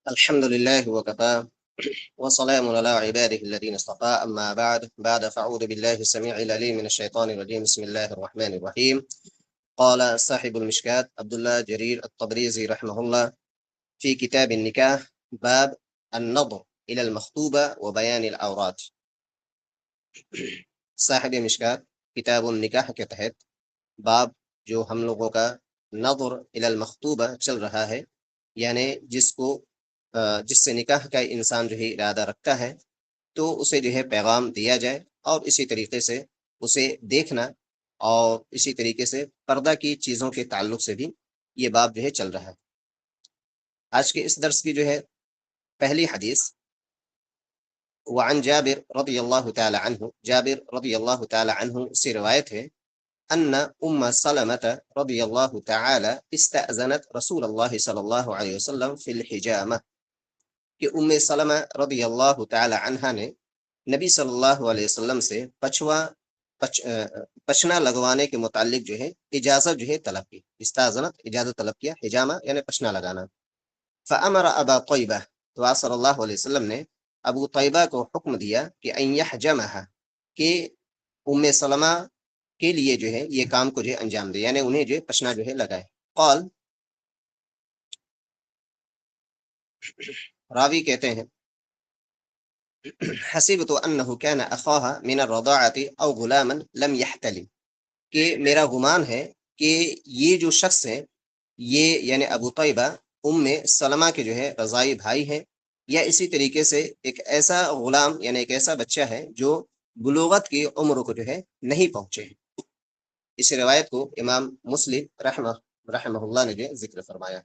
الحمد لله وكفى وسلام على عباده الذين اصطفى أما بعد فأعوذ بالله السميع العليم من الشيطان الرجيم بسم الله الرحمن الرحيم. قال صاحب المشكاة عبد الله جرير الطبريزي رحمه الله في كتاب النكاح باب النظر إلى المخطوبة وبيان العورات. صاحب مشکات کتاب النکاح کے تحت باب جو ہم لوگوں کا نظر الی المخطوبہ چل رہا ہے، یعنی جس سے نکاح کا انسان جو ہے ارادہ رکھتا ہے تو اسے جو ہے پیغام دیا جائے، اور اسی طریقے سے اسے دیکھنا، اور اسی طریقے سے پردہ کی چیزوں کے تعلق سے بھی یہ باب جو ہے چل رہا ہے۔ آج کے اس درس کی جو ہے پہلی حدیث وعن جابر رضی اللہ تعالی عنہ، جابر رضی اللہ تعالی عنہ سے روایت ہے ان ام سلمۃ رضی اللہ تعالی استأذنت رسول اللہ صلی اللہ علیہ وسلم فی الحجامہ، کہ ام سلمہ رضی اللہ تعالی عنہ نے نبی صلی اللہ علیہ وسلم سے پچنا لگوانے کے متعلق جو ہے اجازت جو ہے طلب کی، استاذنت اجازت طلب کیا، حجامہ یعنی پچنا لگانا۔ فامر ابا طیبہ، تو آپ صلی اللہ علیہ وسلم نے ابو طیبہ کو حکم دیا کہ ان یحجمھا، کہ ام سلمہ کے لیے جو ہے یہ کام کو جو ہے انجام دے، یعنی انہیں جو ہے پچنا جو ہے لگائے۔ قال، راوی کہتے ہیں حسبت انه كان اخاها من الرضاعة او غلاما لم يحتلم، کہ میرا گمان ہے کہ یہ جو شخص ہے، یہ یعنی ابو طیبہ ام سلمہ کے جو ہے رضائی بھائی ہیں، یا اسی طریقے سے ایک ایسا غلام یعنی ایک ایسا بچہ ہے جو بلوغت کی عمر کو جو ہے نہیں پہنچے ہیں۔ اس روایت کو امام مسلم رحمہ اللہ نے جو ذکر فرمایا۔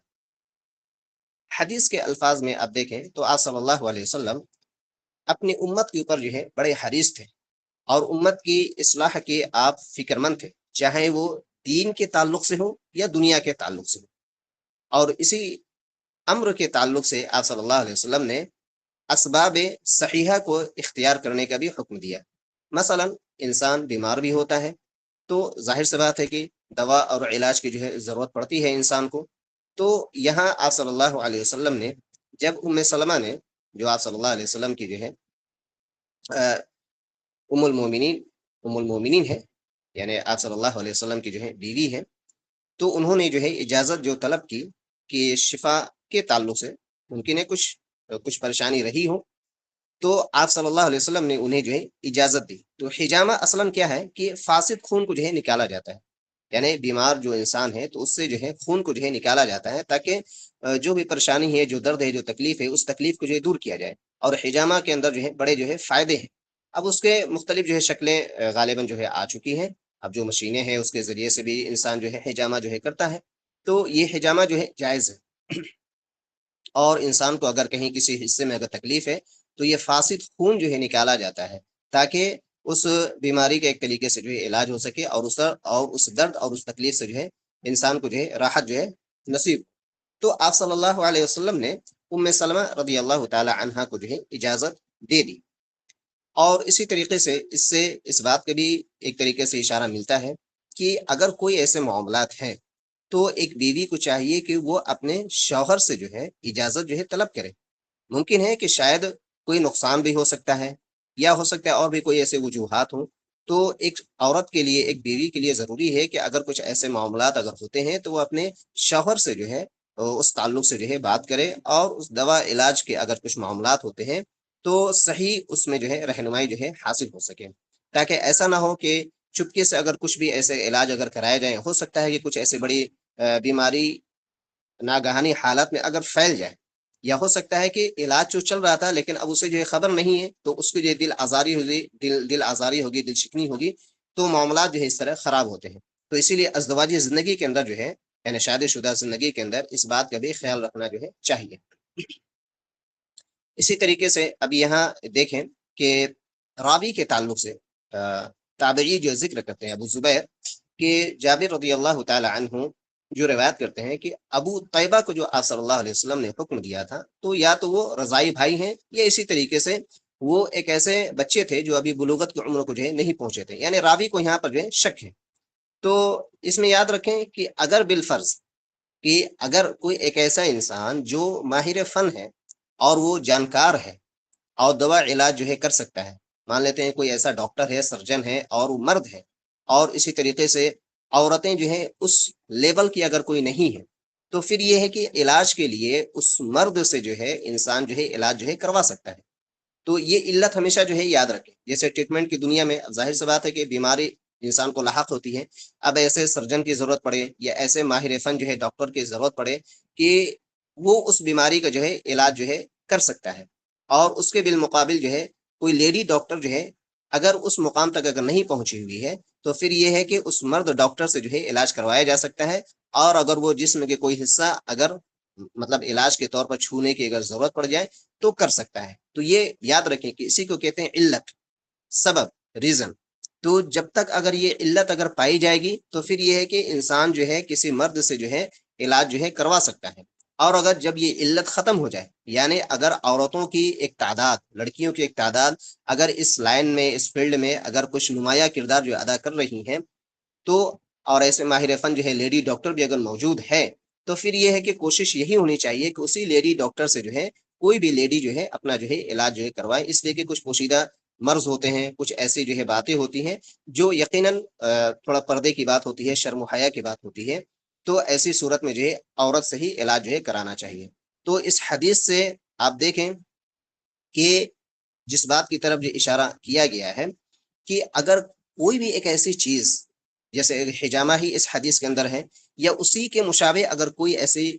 حدیث کے الفاظ میں آپ دیکھیں تو آپ صلی اللہ علیہ وسلم اپنی امت کے اوپر جو ہے بڑے حریص تھے، اور امت کی اصلاح کے آپ فکر مند تھے، چاہے وہ دین کے تعلق سے ہو یا دنیا کے تعلق سے ہو۔ اور اسی امر کے تعلق سے آپ صلی اللہ علیہ وسلم نے اسباب صحیحہ کو اختیار کرنے کا بھی حکم دیا۔ مثلا انسان بیمار بھی ہوتا ہے تو ظاہر سی بات ہے کہ دوا اور علاج کی جو ہے ضرورت پڑتی ہے انسان کو۔ تو یہاں آپ صلی اللہ علیہ وسلم نے جب ام سلمہ نے، جو آپ صلی اللہ علیہ وسلم کی جو ہے ام المومنین ہے، یعنی آپ صلی اللہ علیہ وسلم کی جو ہے بیوی ہے، تو انہوں نے جو ہے اجازت جو طلب کی کہ شفا کے تعلق سے ممکن ہے کچھ پریشانی رہی ہو، تو آپ صلی اللہ علیہ وسلم نے انہیں جو ہے اجازت دی۔ تو حجامہ اصلاً کیا ہے کہ فاسد خون کو جو ہے نکالا جاتا ہے، یعنی بیمار جو انسان ہے تو اس سے جو ہے خون کو جو ہے نکالا جاتا ہے، تاکہ جو بھی پریشانی ہے، جو درد ہے، جو تکلیف ہے، اس تکلیف کو جو ہے دور کیا جائے۔ اور حجامہ کے اندر جو ہے بڑے جو ہے فائدے ہیں۔ اب اس کے مختلف جو ہے شکلیں غالباً جو ہے آ چکی ہیں، اب جو مشینیں ہیں اس کے ذریعے سے بھی انسان جو ہے حجامہ جو ہے کرتا ہے۔ تو یہ حجامہ جو ہے جائز ہے، اور انسان کو اگر کہیں کسی حصے میں اگر تکلیف ہے تو یہ فاسد خون جو ہے نکالا جاتا ہے، تاکہ اس بیماری کے ایک طریقے سے جو ہے علاج ہو سکے، اور اس درد اور اس تکلیف سے جو ہے انسان کو جو ہے راحت جو ہے نصیب۔ تو آپ صلی اللہ علیہ وسلم نے ام سلمہ رضی اللہ تعالی عنہا کو جو ہے اجازت دے دی۔ اور اسی طریقے سے اس بات کا بھی ایک طریقے سے اشارہ ملتا ہے کہ اگر کوئی ایسے معاملات ہیں تو ایک بیوی کو چاہیے کہ وہ اپنے شوہر سے جو ہے اجازت جو ہے طلب کرے۔ ممکن ہے کہ شاید کوئی نقصان بھی ہو سکتا ہے، یا ہو سکتا ہے اور بھی کوئی ایسے وجوہات ہوں، تو ایک عورت کے لیے، ایک بیوی کے لیے ضروری ہے کہ اگر کچھ ایسے معاملات اگر ہوتے ہیں تو وہ اپنے شوہر سے جو ہے اس تعلق سے جو ہے بات کرے، اور اس دوا علاج کے اگر کچھ معاملات ہوتے ہیں تو صحیح اس میں جو ہے رہنمائی جو ہے حاصل ہو سکے، تاکہ ایسا نہ ہو کہ چپکے سے اگر کچھ بھی ایسے علاج اگر کرائے جائیں، ہو سکتا ہے کہ کچھ ایسی بڑی بیماری ناگہانی حالت میں اگر پھیل جائے، یا ہو سکتا ہے کہ علاج جو چل رہا تھا لیکن اب اسے جو ہے خبر نہیں ہے، تو اس کی جو دل آزاری ہوگی، دل شکنی ہوگی، تو معاملات جو ہے اس طرح خراب ہوتے ہیں۔ تو اسی لیے ازدواجی زندگی کے اندر جو ہے، یعنی شادی شدہ زندگی کے اندر اس بات کا بھی خیال رکھنا جو ہے چاہیے۔ اسی طریقے سے اب یہاں دیکھیں کہ راوی کے تعلق سے تابعی جو ذکر کرتے ہیں ابو زبیر، کہ جابر رضی اللہ تعالی عنہ جو روایت کرتے ہیں کہ ابو طیبہ کو جو آپ صلی اللہ علیہ وسلم نے حکم دیا تھا، تو یا تو وہ رضائی بھائی ہیں، یا اسی طریقے سے وہ ایک ایسے بچے تھے جو ابھی بلوغت کی عمر کو جو ہے نہیں پہنچے تھے، یعنی راوی کو یہاں پر جو ہے شک ہے۔ تو اس میں یاد رکھیں کہ اگر بالفرض کہ اگر کوئی ایک ایسا انسان جو ماہر فن ہے، اور وہ جانکار ہے اور دوا علاج جو ہے کر سکتا ہے، مان لیتے ہیں کوئی ایسا ڈاکٹر ہے، سرجن ہے اور وہ مرد ہے، اور اسی طریقے سے عورتیں جو ہے اس لیول کی اگر کوئی نہیں ہے، تو پھر یہ ہے کہ علاج کے لیے اس مرد سے جو ہے انسان جو ہے علاج جو ہے کروا سکتا ہے۔ تو یہ علت ہمیشہ جو ہے یاد رکھیں، جیسے ٹریٹمنٹ کی دنیا میں ظاہر سی بات ہے کہ بیماری انسان کو لاحق ہوتی ہے، اب ایسے سرجن کی ضرورت پڑے یا ایسے ماہر فن جو ہے ڈاکٹر کی ضرورت پڑے کہ وہ اس بیماری کا جو ہے علاج جو ہے کر سکتا ہے، اور اس کے بالمقابل جو ہے کوئی لیڈی ڈاکٹر جو ہے اگر اس مقام تک اگر نہیں پہنچی ہوئی ہے، تو پھر یہ ہے کہ اس مرد ڈاکٹر سے جو ہے علاج کروایا جا سکتا ہے، اور اگر وہ جسم کے کوئی حصہ اگر مطلب علاج کے طور پر چھونے کی اگر ضرورت پڑ جائے تو کر سکتا ہے۔ تو یہ یاد رکھیں کہ اسی کو کہتے ہیں علت، سبب، ریزن۔ تو جب تک اگر یہ علت اگر پائی جائے گی تو پھر یہ ہے کہ انسان جو ہے کسی مرد سے جو ہے علاج جو ہے کروا سکتا ہے، اور اگر جب یہ علت ختم ہو جائے، یعنی اگر عورتوں کی ایک تعداد، لڑکیوں کی ایک تعداد اگر اس لائن میں، اس فیلڈ میں اگر کچھ نمایاں کردار جو ادا کر رہی ہیں، تو اور ایسے ماہر فن جو ہے لیڈی ڈاکٹر بھی اگر موجود ہے، تو پھر یہ ہے کہ کوشش یہی ہونی چاہیے کہ اسی لیڈی ڈاکٹر سے جو ہے کوئی بھی لیڈی جو ہے اپنا جو ہے علاج جو ہے کروائے، اس لیے کہ کچھ پوشیدہ مرض ہوتے ہیں، کچھ ایسی جو ہے باتیں ہوتی ہیں جو یقیناً تھوڑا پردے کی بات ہوتی ہے، شرم و حیا کی بات ہوتی ہے، تو ایسی صورت میں جو ہے عورت سے ہی علاج جو ہے کرانا چاہیے۔ تو اس حدیث سے آپ دیکھیں کہ جس بات کی طرف جو اشارہ کیا گیا ہے کہ اگر کوئی بھی ایک ایسی چیز، جیسے حجامہ ہی اس حدیث کے اندر ہے، یا اسی کے مشابہ اگر کوئی ایسی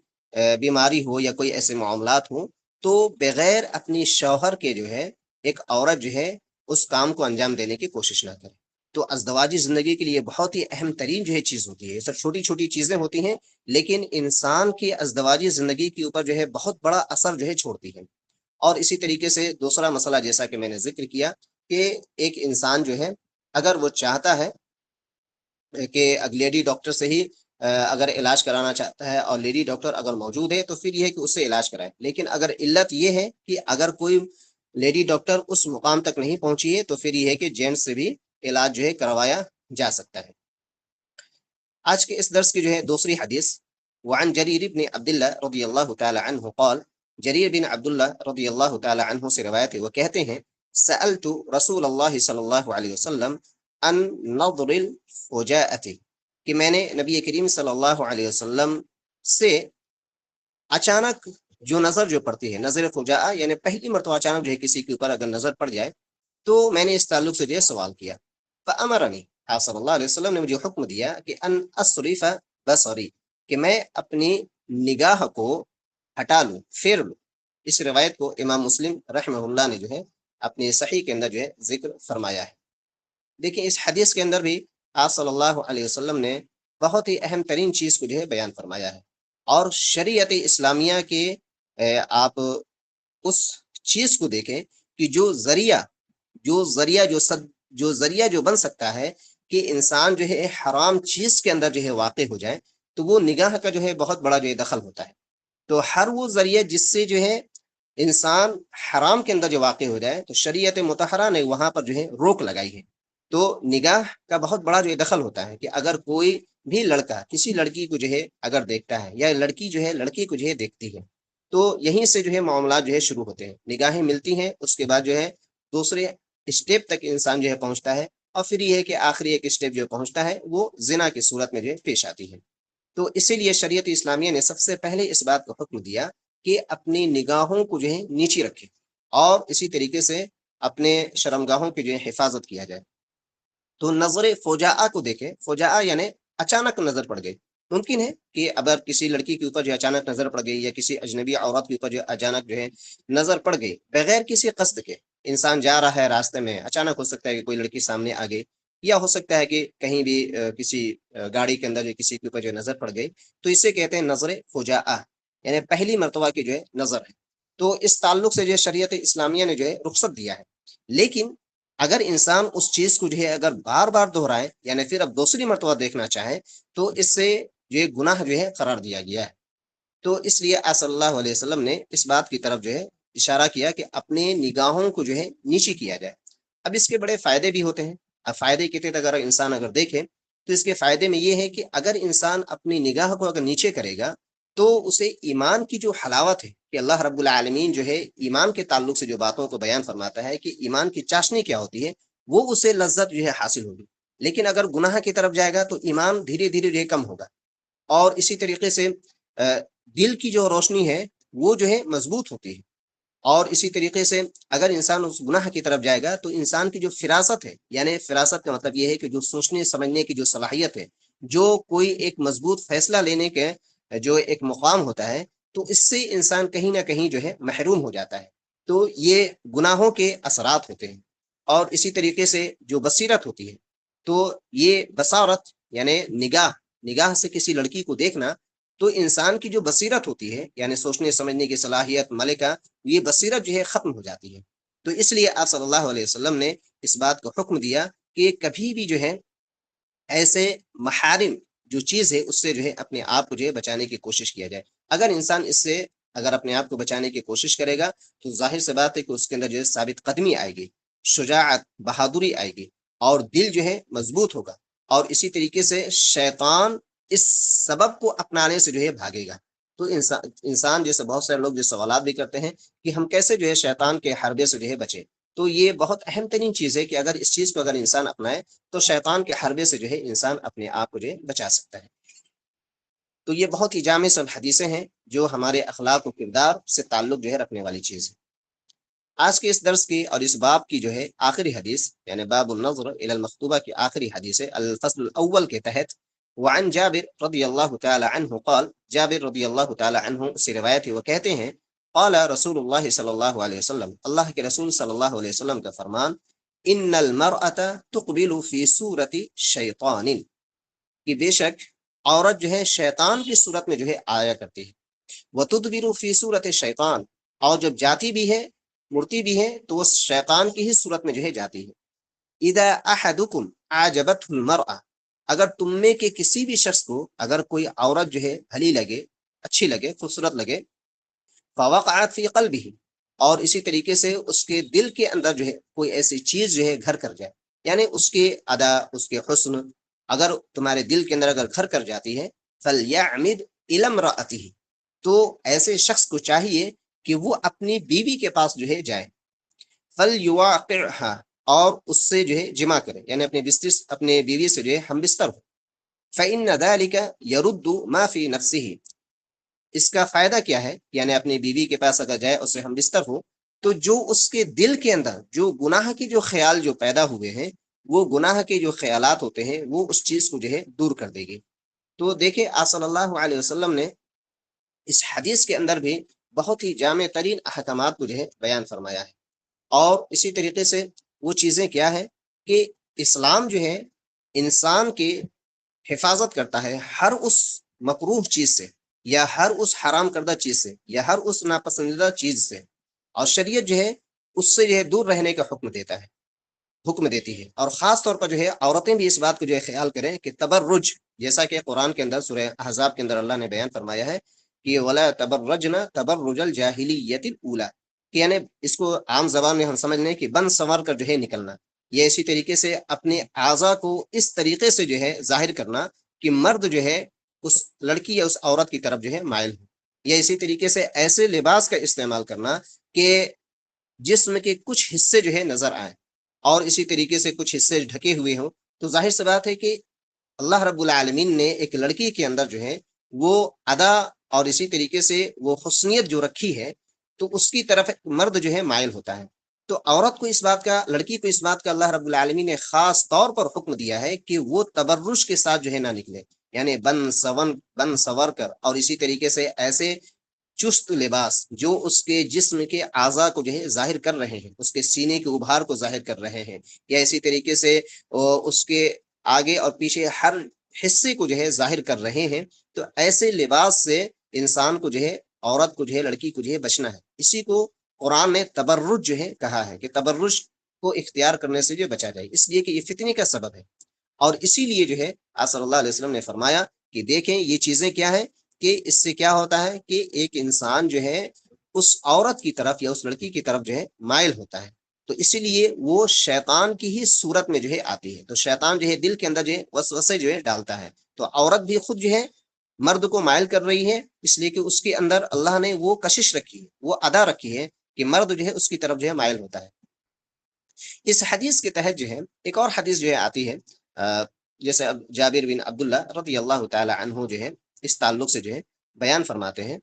بیماری ہو یا کوئی ایسے معاملات ہوں، تو بغیر اپنی شوہر کے جو ہے ایک عورت جو ہے اس کام کو انجام دینے کی کوشش نہ کرے۔ تو ازدواجی زندگی کے لیے بہت ہی اہم ترین جو ہے چیز ہوتی ہے، یہ سب چھوٹی چھوٹی چیزیں ہوتی ہیں، لیکن انسان کی ازدواجی زندگی کے اوپر جو ہے بہت بڑا اثر جو ہے چھوڑتی ہے۔ اور اسی طریقے سے دوسرا مسئلہ جیسا کہ میں نے ذکر کیا کہ ایک انسان جو ہے اگر وہ چاہتا ہے کہ لیڈی ڈاکٹر سے ہی اگر علاج کرانا چاہتا ہے اور لیڈی ڈاکٹر اگر موجود ہے تو پھر یہ ہے کہ اس سے علاج کرائے، لیکن اگر علت یہ ہے کہ اگر کوئی لیڈی ڈاکٹر اس مقام تک نہیں پہنچی ہے تو پھر یہ ہے کہ جینٹس سے بھی علاج جو ہے کروایا جا سکتا ہے۔ آج کے اس درس کی جو ہے دوسری حدیث، وعن جریر بن عبداللہ رضی اللہ تعالی عنہ قال، جریر بن عبداللہ رضی اللہ تعالی عنہ سے روایت ہے، وہ کہتے ہیں سألت رسول اللہ صلی اللہ علیہ وسلم ان نظر الفجاءۃ، کہ میں نے نبی کریم صلی اللہ علیہ وسلم سے اچانک جو نظر جو پڑتی ہے، نظر فجاء یعنی پہلی مرتبہ اچانک جو ہے کسی کے اوپر اگر نظر پڑ جائے، تو میں نے اس تعلق سے جو ہے سوال کیا، فامرنی، آپ صلی اللہ علیہ وسلم نے مجھے حکم دیا کہ ان اصرف بصری، کہ میں اپنی نگاہ کو ہٹا لوں، پھیر لوں۔ اس روایت کو امام مسلم رحمہ اللہ نے جو ہے اپنی صحیح کے اندر جو ہے ذکر فرمایا ہے۔ دیکھیں اس حدیث کے اندر بھی آپ صلی اللہ علیہ وسلم نے بہت ہی اہم ترین چیز کو جو ہے بیان فرمایا ہے، اور شریعت اسلامیہ کے آپ اس چیز کو دیکھیں کہ جو ذریعہ جو بن سکتا ہے کہ انسان جو ہے حرام چیز کے اندر جو ہے واقع ہو جائے، تو وہ نگاہ کا جو ہے بہت بڑا جو ہے دخل ہوتا ہے۔ تو ہر وہ ذریعہ جس سے جو ہے انسان حرام کے اندر جو واقع ہو جائے، تو شریعت مطہرہ نے وہاں پر جو ہے روک لگائی ہے۔ تو نگاہ کا بہت بڑا جو ہے دخل ہوتا ہے کہ اگر کوئی بھی لڑکا کسی لڑکی کو جو ہے اگر دیکھتا ہے، یا لڑکی جو ہے لڑکی کو جو ہے دیکھتی ہے، تو یہیں سے جو ہے معاملات جو ہے شروع ہوتے ہیں، نگاہیں ملتی ہیں، اس کے بعد جو ہے دوسرے اسٹیپ تک انسان جو ہے پہنچتا ہے، اور پھر یہ ہے کہ آخری ایک اسٹیپ جو پہنچتا ہے وہ زنا کی صورت میں جو ہے پیش آتی ہے۔ تو اسی لیے شریعت اسلامیہ نے سب سے پہلے اس بات کو حکم دیا کہ اپنی نگاہوں کو جو ہے نیچی رکھے، اور اسی طریقے سے اپنے شرمگاہوں کی جو ہے حفاظت کیا جائے۔ تو نظر فوجاء کو دیکھیں، فوجاء یعنی اچانک نظر پڑ گئی۔ ممکن ہے کہ اگر کسی لڑکی کے اوپر جو اچانک نظر پڑ گئی، یا کسی اجنبی عورت کے اوپر جو اچانک جو ہے نظر پڑ گئی بغیر کسی قصد کے، انسان جا رہا ہے راستے میں، اچانک ہو سکتا ہے کہ کوئی لڑکی سامنے آ گئی، یا ہو سکتا ہے کہ کہیں بھی کسی گاڑی کے اندر جو کسی کے اوپر جو نظر پڑ گئی، تو اسے کہتے ہیں نظر فجاء، یعنی پہلی مرتبہ کی جو ہے نظر ہے۔ تو اس تعلق سے جو شریعت اسلامیہ نے جو ہے رخصت دیا ہے، لیکن اگر انسان اس چیز کو جو ہے اگر بار بار دہرائے، یعنی پھر اب دوسری مرتبہ دیکھنا چاہے، تو اس سے جو ہے گناہ جو ہے قرار دیا گیا ہے۔ تو اس لیے صلی اللہ علیہ وسلم نے اس بات کی طرف جو ہے اشارہ کیا کہ اپنے نگاہوں کو جو ہے نیچی کیا جائے۔ اب اس کے بڑے فائدے بھی ہوتے ہیں۔ اب فائدے کے تحت اگر انسان اگر دیکھے تو اس کے فائدے میں یہ ہے کہ اگر انسان اپنی نگاہ کو اگر نیچے کرے گا، تو اسے ایمان کی جو حلاوت ہے کہ اللہ رب العالمین جو ہے ایمان کے تعلق سے جو باتوں کو بیان فرماتا ہے کہ ایمان کی چاشنی کیا ہوتی ہے، وہ اسے لذت جو ہے حاصل ہوگی۔ لیکن اگر گناہ کی طرف جائے گا تو ایمان دھیرے دھیرے جو ہے کم ہوگا، اور اسی طریقے سے دل کی جو روشنی ہے وہ جو ہے مضبوط ہوتی ہے، اور اسی طریقے سے اگر انسان اس گناہ کی طرف جائے گا تو انسان کی جو فراست ہے، یعنی فراست کا مطلب یہ ہے کہ جو سوچنے سمجھنے کی جو صلاحیت ہے، جو کوئی ایک مضبوط فیصلہ لینے کے جو ایک مقام ہوتا ہے، تو اس سے انسان کہیں نہ کہیں جو ہے محروم ہو جاتا ہے۔ تو یہ گناہوں کے اثرات ہوتے ہیں۔ اور اسی طریقے سے جو بصیرت ہوتی ہے، تو یہ بصارت یعنی نگاہ سے کسی لڑکی کو دیکھنا، تو انسان کی جو بصیرت ہوتی ہے، یعنی سوچنے سمجھنے کی صلاحیت ملکہ، یہ بصیرت جو ہے ختم ہو جاتی ہے۔ تو اس لیے آپ صلی اللہ علیہ وسلم نے اس بات کو حکم دیا کہ کبھی بھی جو ہے ایسے محارم جو چیز ہے اس سے جو ہے اپنے آپ کو جو ہے بچانے کی کوشش کیا جائے۔ اگر انسان اس سے اگر اپنے آپ کو بچانے کی کوشش کرے گا تو ظاہر سی بات ہے کہ اس کے اندر جو ہے ثابت قدمی آئے گی، شجاعت، بہادری آئے گی، اور دل جو ہے مضبوط ہوگا، اور اسی طریقے سے شیطان اس سبب کو اپنانے سے جو ہے بھاگے گا۔ تو انسان جیسے بہت سارے لوگ جو سوالات بھی کرتے ہیں کہ ہم کیسے جو ہے شیطان کے حربے سے جو ہے بچے، تو یہ بہت اہم ترین چیز ہے کہ اگر اس چیز کو اگر انسان اپنائے تو شیطان کے حربے سے جو ہے انسان اپنے آپ کو جو ہے بچا سکتا ہے۔ تو یہ بہت ہی جامع سب حدیثیں ہیں جو ہمارے اخلاق و کردار سے تعلق جو ہے رکھنے والی چیز ہے۔ آج کے اس درس کی اور اس باب کی جو ہے آخری حدیث، یعنی باب النظر الى المخطوبہ کی آخری حدیث ہے، الفصل الاول کے تحت وعن جابر رضی اللہ تعالی عنہ قال، جابر رضی اللہ تعالی عنہ سے روایت ہے، وہ کہتے ہیں قال رسول اللہ صلی اللہ علیہ وسلم، اللہ کے رسول صلی اللہ علیہ وسلم کا فرمان، ان المرأة تقبل فی صورت شیطان، کہ بے شک عورت جو ہے شیطان کی صورت میں جو ہے آیا کرتی ہے، وتدبر فی صورت شیطان، اور جب جاتی بھی ہے، مڑتی بھی ہے، تو وہ شیطان کی ہی صورت میں جو ہے جاتی ہے۔ اذا احدکم اعجبته المرأة، اگر تم میں کے کسی بھی شخص کو اگر کوئی عورت جو ہے بھلی لگے، اچھی لگے، خوبصورت لگے، فوقعت فی قلبه، اور اسی طریقے سے اس کے دل کے اندر جو ہے کوئی ایسی چیز جو ہے گھر کر جائے، یعنی اس کے ادا، اس کے حسن اگر تمہارے دل کے اندر اگر گھر کر جاتی ہے، فلیعمد الی امرأته، تو ایسے شخص کو چاہیے کہ وہ اپنی بیوی کے پاس جو ہے جائے، فلیواقعها، اور اس سے جو ہے جمع کرے، یعنی اپنے بیوی سے جو ہے ہم بستر ہو، فإن ذلك يرد ما في نفسه، اس کا فائدہ کیا ہے، یعنی اپنی بیوی کے پاس اگر جائے، اسے ہم بستر ہو، تو جو اس کے دل کے اندر جو گناہ کی جو خیال جو پیدا ہوئے ہیں، وہ گناہ کے جو خیالات ہوتے ہیں، وہ اس چیز کو جو ہے دور کر دے گی۔ تو دیکھیں آپ صلی اللہ علیہ وسلم نے اس حدیث کے اندر بھی بہت ہی جامع ترین احکامات کو جو ہے بیان فرمایا ہے، اور اسی طریقے سے وہ چیزیں کیا ہے کہ اسلام جو ہے انسان کی حفاظت کرتا ہے ہر اس مکروہ چیز سے، یا ہر اس حرام کردہ چیز سے، یا ہر اس ناپسندیدہ چیز سے، اور شریعت جو ہے اس سے جو ہے دور رہنے کا حکم دیتی ہے۔ اور خاص طور پر جو ہے عورتیں بھی اس بات کو جو ہے خیال کریں کہ تبرج، جیسا کہ قرآن کے اندر سورہ احزاب کے اندر اللہ نے بیان فرمایا ہے کہ ولا تبرجن تبرج الجاہلیت الاولی، کہ یعنی اس کو عام زبان میں ہم سمجھ لیں کہ بن سنور کر جو ہے نکلنا، یہ اسی طریقے سے اپنے اعضاء کو اس طریقے سے جو ہے ظاہر کرنا کہ مرد جو ہے اس لڑکی یا اس عورت کی طرف جو ہے مائل ہو، یا اسی طریقے سے ایسے لباس کا استعمال کرنا کہ جسم کے کچھ حصے جو ہے نظر آئیں، اور اسی طریقے سے کچھ حصے ڈھکے ہوئے ہوں۔ تو ظاہر سی بات ہے کہ اللہ رب العالمین نے ایک لڑکی کے اندر جو ہے وہ ادا اور اسی طریقے سے وہ حسنیت جو رکھی ہے، تو اس کی طرف مرد جو ہے مائل ہوتا ہے۔ تو عورت کو اس بات کا، لڑکی کو اس بات کا اللہ رب العالمین نے خاص طور پر حکم دیا ہے کہ وہ تبرج کے ساتھ جو ہے نہ نکلے، یعنی بن سور کر، اور اسی طریقے سے ایسے چست لباس جو اس کے جسم کے اعضاء کو جو ہے ظاہر کر رہے ہیں، اس کے سینے کے ابھار کو ظاہر کر رہے ہیں، یا اسی طریقے سے اس کے آگے اور پیچھے ہر حصے کو جو ہے ظاہر کر رہے ہیں، تو ایسے لباس سے انسان کو جو ہے، عورت کو جو ہے، لڑکی کو جو ہے بچنا ہے۔ اسی کو قرآن نے تبرج جو ہے کہا ہے کہ تبرج کو اختیار کرنے سے جو بچا جائے، اس لیے کہ یہ فتنے کا سبب ہے۔ اور اسی لیے جو ہے آپ صلی اللہ علیہ وسلم نے فرمایا کہ دیکھیں یہ چیزیں کیا ہے کہ اس سے کیا ہوتا ہے کہ ایک انسان جو ہے اس عورت کی طرف یا اس لڑکی کی طرف جو ہے مائل ہوتا ہے، تو اسی لیے وہ شیطان کی ہی صورت میں جو ہے آتی ہے۔ تو شیطان جو ہے دل کے اندر جو ہے وسوسے جو ہے ڈالتا ہے، تو عورت بھی خود جو ہے مرد کو مائل کر رہی ہے، اس لیے کہ اس کے اندر اللہ نے وہ کشش رکھی ہے، وہ ادا رکھی ہے کہ مرد جو ہے اس کی طرف جو ہے مائل ہوتا ہے۔ اس حدیث کے تحت جو ہے ایک اور حدیث جو ہے آتی ہے، جیسے اب جابر بن عبداللہ رضی اللہ تعالی عنہ جو ہے اس تعلق سے جو ہے بیان فرماتے ہیں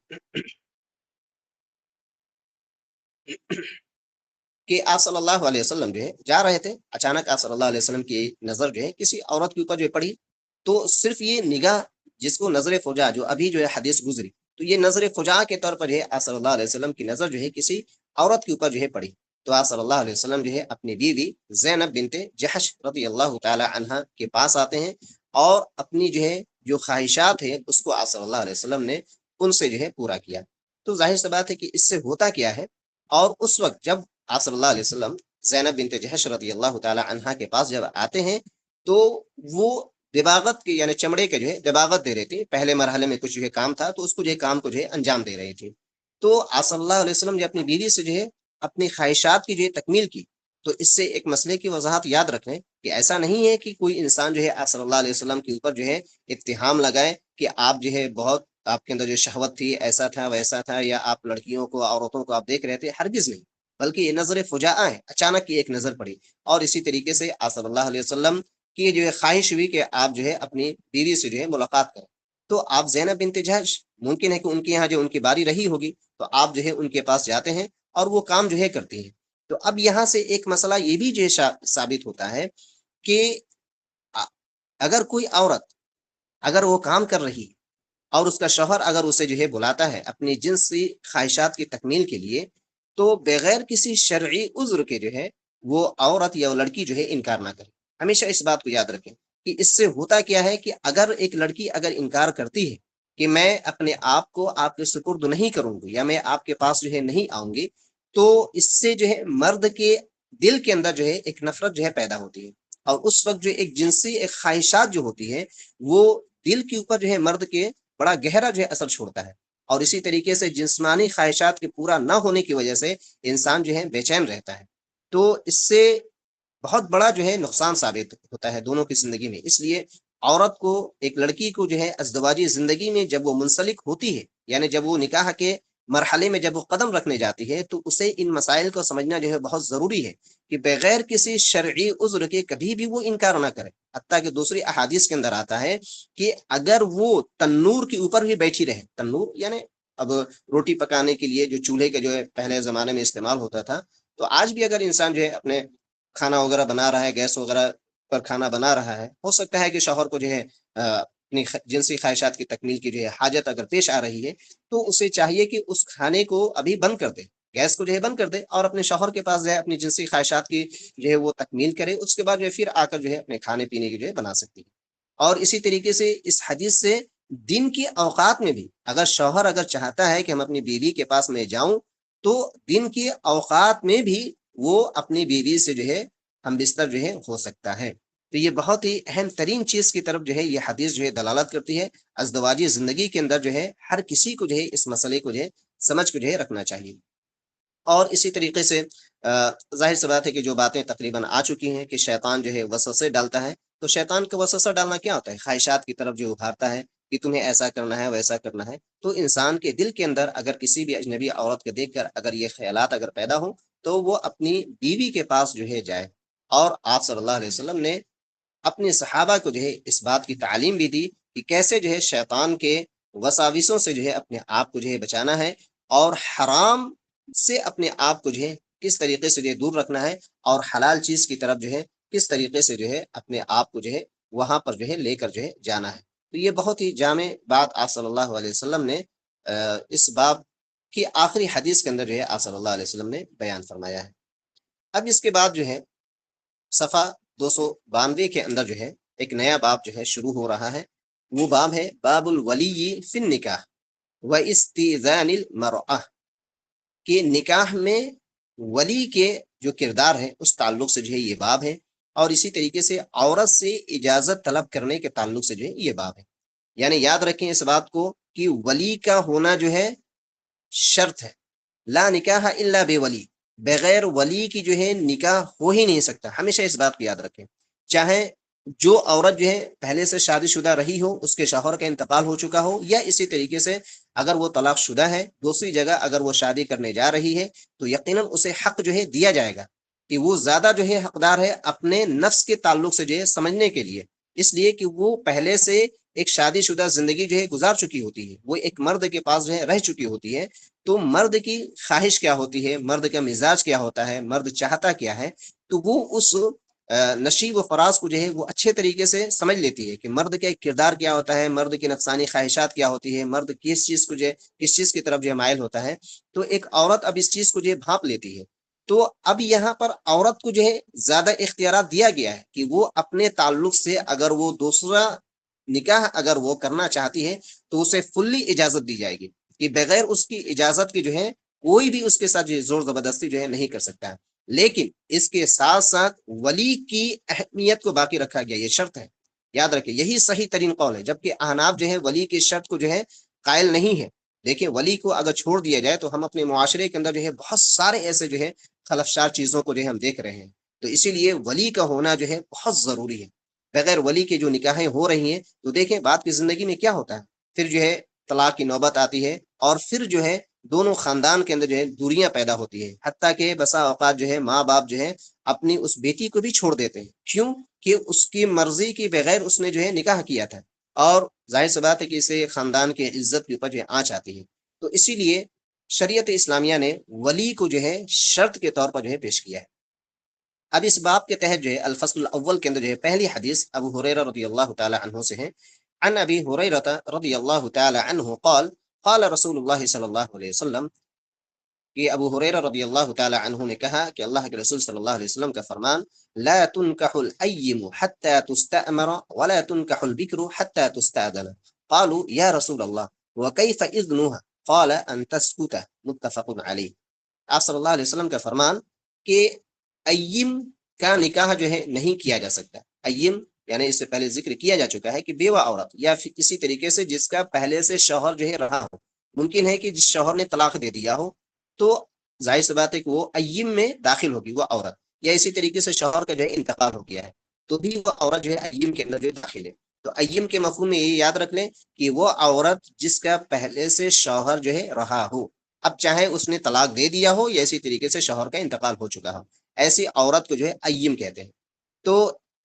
کہ آپ صلی اللہ علیہ وسلم جو ہے جا رہے تھے، اچانک آپ صلی اللہ علیہ وسلم کی نظر جو ہے کسی عورت کے اوپر جو ہے پڑی، تو صرف یہ نگاہ، جس کو نظر فجا جو ابھی جو ہے حدیث گزری، تو یہ نظر فجا کے طور پر جو ہے آپ صلی اللہ علیہ وسلم کی نظر جو ہے کسی عورت کے اوپر جو ہے پڑی، تو آپ صلی اللہ علیہ وسلم جو ہے اپنی بیوی زینب بنت جحش رضی اللہ تعالی عنہا کے پاس آتے ہیں، اور اپنی جو ہے جو خواہشات ہیں اس کو آپ صلی اللہ علیہ وسلم نے ان سے جو ہے پورا کیا۔ تو ظاہر سی بات ہے کہ اس سے ہوتا کیا ہے، اور اس وقت جب آپ صلی اللہ علیہ وسلم زینب بنت جحش رضی اللہ تعالی عنہا کے پاس جب آتے ہیں، تو وہ دباغت کے یعنی چمڑے کے جو ہے دباغت دے رہی تھی، پہلے مرحلے میں کچھ جو ہے کام تھا، تو اس کو جو ہے کام کو جو ہے انجام دے رہی تھی۔ تو آپ صلی اللہ علیہ وسلم نے اپنی بیوی سے جو ہے اپنی خواہشات کی جو ہے تکمیل کی۔ تو اس سے ایک مسئلے کی وضاحت یاد رکھیں کہ ایسا نہیں ہے کہ کوئی انسان جو ہے آپ صلی اللہ علیہ وسلم کے اوپر جو ہے اتہام لگائے کہ آپ جو ہے بہت آپ کے اندر جو شہوت تھی، ایسا تھا ویسا تھا، یا آپ لڑکیوں کو عورتوں کو آپ دیکھ رہے تھے، ہرگز نہیں، بلکہ یہ نظر فجاء ہے، اچانک کی ایک نظر پڑی، اور اسی طریقے سے آپ صلی اللہ علیہ وسلم کی جو ہے خواہش ہوئی کہ آپ جو ہے اپنی بیوی سے جو ہے ملاقات کریں۔ تو آپ زینب بنت جحش، ممکن ہے کہ ان کے یہاں جو ان کی باری رہی ہوگی، تو آپ جو ہے ان کے پاس جاتے ہیں اور وہ کام جو ہے کرتی ہیں۔ تو اب یہاں سے ایک مسئلہ یہ بھی جو ہے ثابت ہوتا ہے کہ اگر کوئی عورت اگر وہ کام کر رہی اور اس کا شوہر اگر اسے جو ہے بلاتا ہے اپنی جنسی خواہشات کی تکمیل کے لیے، تو بغیر کسی شرعی عذر کے جو ہے وہ عورت یا وہ لڑکی جو ہے انکار نہ کرے۔ ہمیشہ اس بات کو یاد رکھیں کہ اس سے ہوتا کیا ہے کہ اگر ایک لڑکی اگر انکار کرتی ہے کہ میں اپنے آپ کو آپ کے سپرد نہیں کروں گی، یا میں آپ کے پاس جو ہے نہیں آؤں گی، تو اس سے جو ہے مرد کے دل کے اندر جو ہے ایک نفرت جو ہے پیدا ہوتی ہے، اور اس وقت جو ایک جنسی ایک خواہشات جو ہوتی ہے وہ دل کے اوپر جو ہے مرد کے بڑا گہرا جو ہے اثر چھوڑتا ہے، اور اسی طریقے سے جسمانی خواہشات کے پورا نہ ہونے کی وجہ سے انسان جو ہے بے چین رہتا ہے۔ تو اس سے بہت بڑا جو ہے نقصان ثابت ہوتا ہے دونوں کی زندگی میں۔ اس لیے عورت کو، ایک لڑکی کو جو ہے ازدواجی زندگی میں جب وہ منسلک ہوتی ہے، یعنی جب وہ نکاح کے مرحلے میں جب وہ قدم رکھنے جاتی ہے، تو اسے ان مسائل کو سمجھنا جو ہے بہت ضروری ہے کہ بغیر کسی شرعی عذر کے کبھی بھی وہ انکار نہ کرے۔ حتیٰ کہ دوسری احادیث کے اندر آتا ہے کہ اگر وہ تنور کے اوپر بھی بیٹھی رہے، تنور یعنی اب روٹی پکانے کے لیے جو چولہے کے جو ہے پہلے زمانے میں استعمال ہوتا تھا، تو آج بھی اگر انسان جو ہے اپنے کھانا وغیرہ بنا رہا ہے، گیس وغیرہ پر کھانا بنا رہا ہے، ہو سکتا ہے کہ شوہر کو جو ہے اپنی جنسی خواہشات کی تکمیل کی جو ہے حاجت اگر پیش آ رہی ہے، تو اسے چاہیے کہ اس کھانے کو ابھی بند کر دے، گیس کو جو ہے بند کر دے، اور اپنے شوہر کے پاس جو ہے اپنی جنسی خواہشات کی جو ہے وہ تکمیل کرے، اس کے بعد جو ہے پھر آ کر جو ہے اپنے کھانے پینے کی جو ہے بنا سکتی ہے۔ اور اسی طریقے سے اس حدیث سے دن کی اوقات میں بھی اگر شوہر اگر چاہتا ہے کہ ہم اپنی بیوی کے پاس میں جاؤں، تو دن کی اوقات میں بھی وہ اپنی بیوی سے جو ہے ہم بستر جو ہے ہو سکتا ہے۔ تو یہ بہت ہی اہم ترین چیز کی طرف جو ہے یہ حدیث جو ہے دلالت کرتی ہے۔ ازدواجی زندگی کے اندر جو ہے ہر کسی کو جو ہے اس مسئلے کو جو ہے سمجھ کو جو ہے رکھنا چاہیے۔ اور اسی طریقے سے ظاہر سی بات ہے کہ جو باتیں تقریباً آ چکی ہیں کہ شیطان جو ہے وسوسے ڈالتا ہے، تو شیطان کا وسوسہ ڈالنا کیا ہوتا ہے؟ خواہشات کی طرف جو ابھارتا ہے کہ تمہیں ایسا کرنا ہے ویسا کرنا ہے۔ تو انسان کے دل کے اندر اگر کسی بھی اجنبی عورت کو دیکھ کر اگر یہ خیالات اگر پیدا ہوں، تو وہ اپنی بیوی کے پاس جو ہے جائے۔ اور آپ صلی اللہ علیہ وسلم نے اپنے صحابہ کو جو ہے اس بات کی تعلیم بھی دی کہ کیسے جو ہے شیطان کے وساوسوں سے جو ہے اپنے آپ کو جو ہے بچانا ہے، اور حرام سے اپنے آپ کو جو ہے کس طریقے سے جو ہے دور رکھنا ہے، اور حلال چیز کی طرف جو ہے کس طریقے سے جو ہے اپنے آپ کو جو ہے وہاں پر جو ہے لے کر جو ہے جانا ہے۔ تو یہ بہت ہی جامع بات آپ صلی اللہ علیہ وسلم نے اس باب کی آخری حدیث کے اندر جو ہے آپ صلی اللہ علیہ وسلم نے بیان فرمایا ہے۔ اب اس کے بعد جو ہے صفحہ 292 کے اندر جو ہے ایک نیا باب جو ہے شروع ہو رہا ہے۔ وہ باب ہے باب الولی فی النکاح و استئذان المرأہ، کہ نکاح میں ولی کے جو کردار ہے اس تعلق سے جو ہے یہ باب ہے، اور اسی طریقے سے عورت سے اجازت طلب کرنے کے تعلق سے جو ہے یہ باب ہے۔ یعنی یاد رکھیں اس بات کو کہ ولی کا ہونا جو ہے شرط ہے، لا نکاح الا بے ولی، بغیر ولی کی جو ہے نکاح ہو ہی نہیں سکتا۔ ہمیشہ اس بات کو یاد رکھیں، چاہے جو عورت جو ہے پہلے سے شادی شدہ رہی ہو، اس کے شوہر کا انتقال ہو چکا ہو، یا اسی طریقے سے اگر وہ طلاق شدہ ہے، دوسری جگہ اگر وہ شادی کرنے جا رہی ہے، تو یقیناً اسے حق جو ہے دیا جائے گا کہ وہ زیادہ جو ہے حقدار ہے اپنے نفس کے تعلق سے جو ہے سمجھنے کے لیے، اس لیے کہ وہ پہلے سے ایک شادی شدہ زندگی جو ہے گزار چکی ہوتی ہے، وہ ایک مرد کے پاس جو ہے رہ چکی ہوتی ہے، تو مرد کی خواہش کیا ہوتی ہے، مرد کا مزاج کیا ہوتا ہے، مرد چاہتا کیا ہے، تو وہ اس نشیب و فراز کو جو ہے وہ اچھے طریقے سے سمجھ لیتی ہے کہ مرد کا ایک کردار کیا ہوتا ہے، مرد کی نفسانی خواہشات کیا ہوتی ہے، مرد کس چیز کو جو ہے کس چیز کی طرف جو ہے مائل ہوتا ہے، تو ایک عورت اب اس چیز کو جو ہے بھانپ لیتی ہے۔ تو اب یہاں پر عورت کو جو ہے زیادہ اختیارات دیا گیا ہے کہ وہ اپنے تعلق سے اگر وہ دوسرا نکاح اگر وہ کرنا چاہتی ہے تو اسے فلی اجازت دی جائے گی کہ بغیر اس کی اجازت کی جو ہے کوئی بھی اس کے ساتھ جو زور زبردستی جو ہے نہیں کر سکتا، لیکن اس کے ساتھ ساتھ ولی کی اہمیت کو باقی رکھا گیا، یہ شرط ہے، یاد رکھیں یہی صحیح ترین قول ہے، جبکہ احناف جو ہے ولی کی شرط کو جو ہے قائل نہیں ہے۔ دیکھیں ولی کو اگر چھوڑ دیا جائے تو ہم اپنے معاشرے کے اندر جو ہے بہت سارے ایسے جو ہے خلفشار چیزوں کو جو ہے ہم دیکھ رہے ہیں، تو اسی لیے ولی کا ہونا جو ہے بہت ضروری ہے۔ بغیر ولی کے جو نکاحیں ہو رہی ہیں تو دیکھیں بعد کی زندگی میں کیا ہوتا ہے، پھر جو ہے طلاق کی نوبت آتی ہے، اور پھر جو ہے دونوں خاندان کے اندر جو ہے دوریاں پیدا ہوتی ہیں، حتیٰ کہ بسا اوقات جو ہے ماں باپ جو ہے اپنی اس بیٹی کو بھی چھوڑ دیتے ہیں، کیوں کہ اس کی مرضی کے بغیر اس نے جو ہے نکاح کیا تھا، اور ظاہر سی بات ہے کہ اسے خاندان کی عزت کے اوپر جو ہے آنچ آتی ہے۔ تو اسی لیے شریعت اسلامیہ نے ولی کو جو ہے شرط کے طور پر جو ہے پیش کیا ہے۔ اب اس باب کے تحت جو ہے الفصل الاول کے اندر جو ہے پہلی حدیث ابو ہریرہ رضی اللہ تعالی عنہ سے ہے، عن ابی ہریرہ رضی اللہ تعالی عنہ قال قال رسول اللہ صلی اللہ علیہ وسلم، کہ ابو ہریرہ رضی اللہ تعالی عنہ نے کہا کہ اللہ کے رسول صلی اللہ علیہ وسلم کا فرمان، لا تنكح الایم حتى تستأمر ولا تنكح البکر حتى تستأذن، قالوا یا رسول اللہ وكيف اذنها قال ان تسكت، متفق علیہ۔ آپ صلی اللہ علیہ وسلم کا فرمان کہ ایم کا نکاح جو ہے نہیں کیا جا سکتا، ایم یعنی اس سے پہلے ذکر کیا جا چکا ہے کہ بیوہ عورت یا پھر کسی طریقے سے جس کا پہلے سے شوہر جو ہے رہا ہو، ممکن ہے کہ جس شوہر نے طلاق دے دیا ہو تو ظاہر سی بات ہے کہ وہ ایم میں داخل ہوگی وہ عورت، یا اسی طریقے سے شوہر کا جو ہے انتقال ہو گیا ہے تو بھی وہ عورت جو ہے ایم کے اندر جو ہے داخل ہے۔ تو ایم کے مفہوم میں یہ یاد رکھ لیں کہ وہ عورت جس کا پہلے سے شوہر جو ہے رہا ہو، اب چاہے اس نے طلاق دے دیا ہو یا اسی طریقے سے شوہر کا انتقال ہو چکا ہو، ایسی عورت کو جو ہے ایم کہتے ہیں۔ تو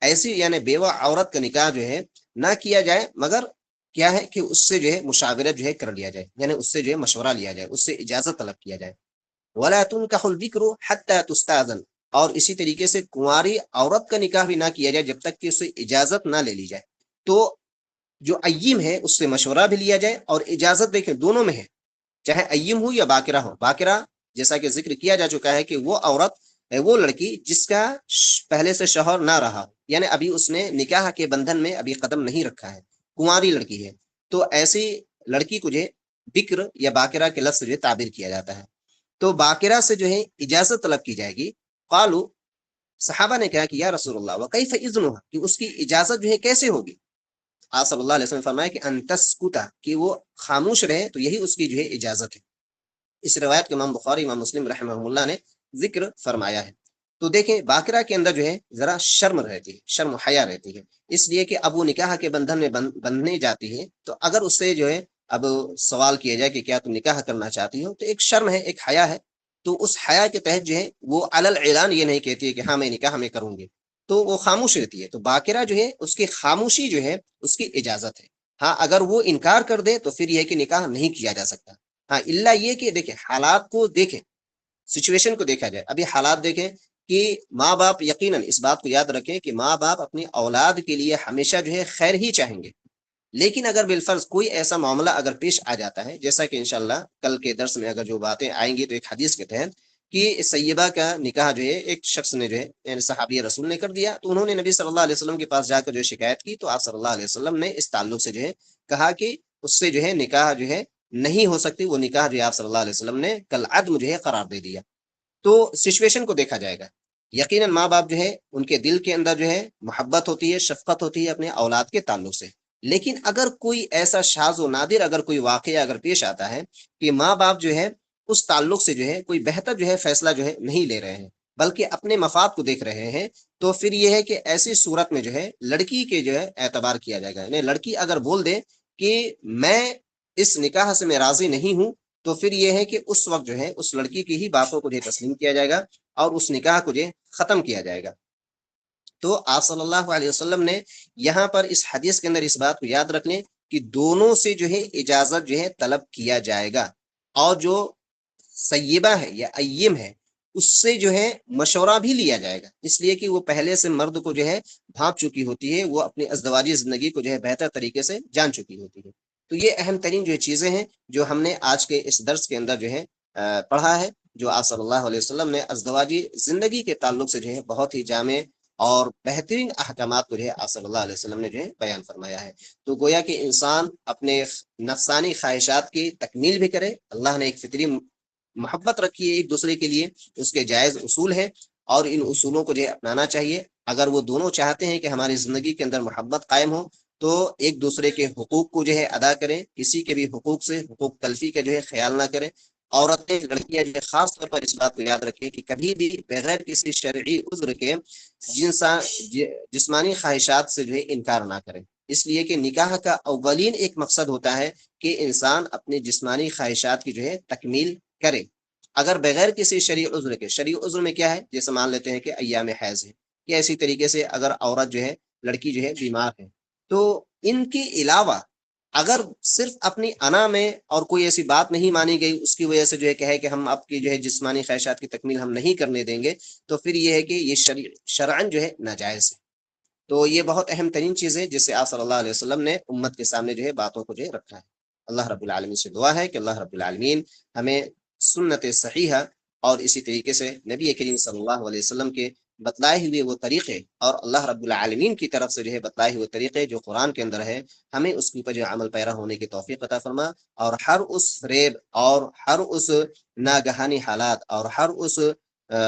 ایسی یعنی بیوہ عورت کا نکاح جو ہے نہ کیا جائے، مگر کیا ہے کہ اس سے جو ہے مشاورت جو ہے کر لیا جائے، یعنی اس سے جو ہے مشورہ لیا جائے، اس سے اجازت طلب کیا جائے۔ ولا تنكح البکر حتى تستاذن، اور اسی طریقے سے کنواری عورت کا نکاح بھی نہ کیا جائے جب تک کہ اس سے اجازت نہ لے لی جائے۔ تو جو ایم ہے اس سے مشورہ بھی لیا جائے اور اجازت دیکھیں دونوں میں ہے، چاہے ایم ہو یا باقرہ ہو۔ باقرہ جیسا کہ ذکر کیا جا چکا ہے کہ وہ عورت وہ لڑکی جس کا پہلے سے شوہر نہ رہا، یعنی ابھی اس نے نکاح کے بندھن میں ابھی قدم نہیں رکھا ہے، کنواری لڑکی ہے، تو ایسی لڑکی کو جو ہے بکر یا باقرہ کے لفظ سے جو ہے تعبیر کیا جاتا ہے۔ تو باقرہ سے جو ہے اجازت طلب کی جائے گی۔ قالو، صحابہ نے کہا کہ یا رسول اللہ وکیف اذنها، کہ اس کی اجازت جو ہے کیسے ہوگی؟ آپ صلی اللہ علیہ وسلم نے فرمایا کہ ان تسکتا، کہ وہ خاموش رہے تو یہی اس کی جو ہے اجازت ہے۔ اس روایت کے امام بخاری امام مسلم رحمہ اللہ نے ذکر فرمایا ہے۔ تو دیکھیں باقرہ کے اندر جو ہے ذرا شرم رہتی ہے، شرم و حیا رہتی ہے، اس لیے کہ اب وہ نکاح کے بندھن میں بندھنے جاتی ہے، تو اگر اس سے جو ہے اب سوال کیا جائے کہ کیا تم نکاح کرنا چاہتی ہو، تو ایک شرم ہے، ایک حیا ہے، تو اس حیا کے تحت جو ہے وہ علل اعلان یہ نہیں کہتی ہے کہ ہاں میں نکاح میں کروں گی، تو وہ خاموش رہتی ہے۔ تو باقرہ جو ہے اس کی خاموشی جو ہے اس کی اجازت ہے۔ ہاں اگر وہ انکار کر دے تو پھر یہ کہ نکاح نہیں کیا جا سکتا۔ ہاں اللہ یہ کہ دیکھیں حالات کو دیکھیں، سچویشن کو دیکھا جائے، ابھی حالات دیکھیں کہ ماں باپ یقیناً اس بات کو یاد رکھیں کہ ماں باپ اپنی اولاد کے لیے ہمیشہ جو ہے خیر ہی چاہیں گے، لیکن اگر بالفرض کوئی ایسا معاملہ اگر پیش آ جاتا ہے، جیسا کہ انشاءاللہ کل کے درس میں اگر جو باتیں آئیں گی تو ایک حدیث کے تحت کہ سیبہ کا نکاح جو ہے ایک شخص نے جو ہے یعنی صحابی رسول نے کر دیا، تو انہوں نے نبی صلی اللہ علیہ وسلم کے پاس جا کر جو شکایت کی، تو آپ صلی اللہ علیہ وسلم نے اس تعلق سے جو ہے کہا کہ اس سے جو ہے نکاح جو ہے نہیں ہو سکتی، وہ نکاح جو ہے آپ صلی اللہ علیہ وسلم نے کل عدم جو ہے قرار دے دیا۔ تو سچویشن کو دیکھا جائے گا، یقیناً ماں باپ جو ہے ان کے دل کے اندر جو ہے محبت ہوتی ہے، شفقت ہوتی ہے اپنے اولاد کے تعلق سے، لیکن اگر کوئی ایسا شاذ و نادر اگر کوئی واقعہ اگر پیش آتا ہے کہ ماں باپ جو ہے اس تعلق سے جو ہے کوئی بہتر جو ہے فیصلہ جو ہے نہیں لے رہے ہیں، بلکہ اپنے مفاد کو دیکھ رہے ہیں، تو پھر یہ ہے کہ ایسی صورت میں جو ہے لڑکی کے جو ہے اعتبار کیا جائے گا. یعنی لڑکی اگر بول دے کہ میں اس نکاح سے میں راضی نہیں ہوں، تو پھر یہ ہے کہ اس وقت جو ہے اس لڑکی کی ہی باتوں کو جو ہے تسلیم کیا جائے گا اور اس نکاح کو جو ہے ختم کیا جائے گا. تو آپ صلی اللہ علیہ وسلم نے یہاں پر اس حدیث کے اندر اس بات کو یاد رکھ لیں کہ دونوں سے جو ہے اجازت جو ہے طلب کیا جائے گا، اور جو سیبہ ہے یا ایم ہے اس سے جو ہے مشورہ بھی لیا جائے گا، اس لیے کہ وہ پہلے سے مرد کو جو ہے بھانپ چکی ہوتی ہے، وہ اپنی ازدواجی زندگی کو جو ہے بہتر طریقے سے جان چکی ہوتی ہے. تو یہ اہم ترین جو چیزیں ہیں جو ہم نے آج کے اس درس کے اندر جو ہے پڑھا ہے، جو آپ صلی اللہ علیہ وسلم نے ازدواجی زندگی کے تعلق سے جو ہے بہت ہی جامع اور بہترین احکامات کو جو ہے آپ صلی اللہ علیہ وسلم نے جو ہے بیان فرمایا ہے. تو گویا کہ انسان اپنے نفسانی خواہشات کی تکمیل بھی کرے. اللہ نے ایک فطری محبت رکھی ہے ایک دوسرے کے لیے، اس کے جائز اصول ہیں، اور ان اصولوں کو جو ہے اپنانا چاہیے. اگر وہ دونوں چاہتے ہیں کہ ہماری زندگی کے اندر محبت قائم ہو، تو ایک دوسرے کے حقوق کو جو ہے ادا کریں، کسی کے بھی حقوق سے حقوق تلفی کا جو ہے خیال نہ کریں. عورتیں لڑکیاں جو ہے خاص طور پر اس بات کو یاد رکھیں کہ کبھی بھی بغیر کسی شرعی عذر کے جسمانی خواہشات سے جو ہے انکار نہ کریں، اس لیے کہ نکاح کا اولین ایک مقصد ہوتا ہے کہ انسان اپنے جسمانی خواہشات کی جو ہے تکمیل کرے. اگر بغیر کسی شرعی عذر میں کیا ہے، جیسے مان لیتے ہیں کہ ایام حیض ہے، یا اسی طریقے سے اگر عورت جو ہے لڑکی جو ہے بیمار ہے، تو ان کے علاوہ اگر صرف اپنی انا میں اور کوئی ایسی بات نہیں مانی گئی اس کی وجہ سے جو ہے کہے کہ ہم آپ کی جو ہے جسمانی خواہشات کی تکمیل ہم نہیں کرنے دیں گے، تو پھر یہ ہے کہ یہ شرعن جو ہے ناجائز ہے. تو یہ بہت اہم ترین چیز ہے جس سے آپ صلی اللہ علیہ وسلم نے امت کے سامنے جو ہے باتوں کو جو ہے رکھا ہے. اللہ رب العالمین سے دعا ہے کہ اللہ رب العالمین ہمیں سنت صحیحہ اور اسی طریقے سے نبی کریم صلی اللہ علیہ وسلم کے بتلائے ہوئے وہ طریقے اور اللہ رب العالمین کی طرف سے جو ہے بتلائے ہوئے طریقے جو قرآن کے اندر ہے، ہمیں اس کے اوپر جو عمل پیرا ہونے کی توفیق عطا فرما، اور ہر اس فریب اور ہر اس ناگہانی حالات اور ہر اس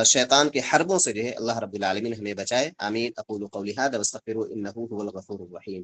شیطان کے حربوں سے جو ہے اللہ رب العالمین ہمیں بچائے. آمین. اقول قولی ھذا واستغفر انه هو الغفور الرحیم.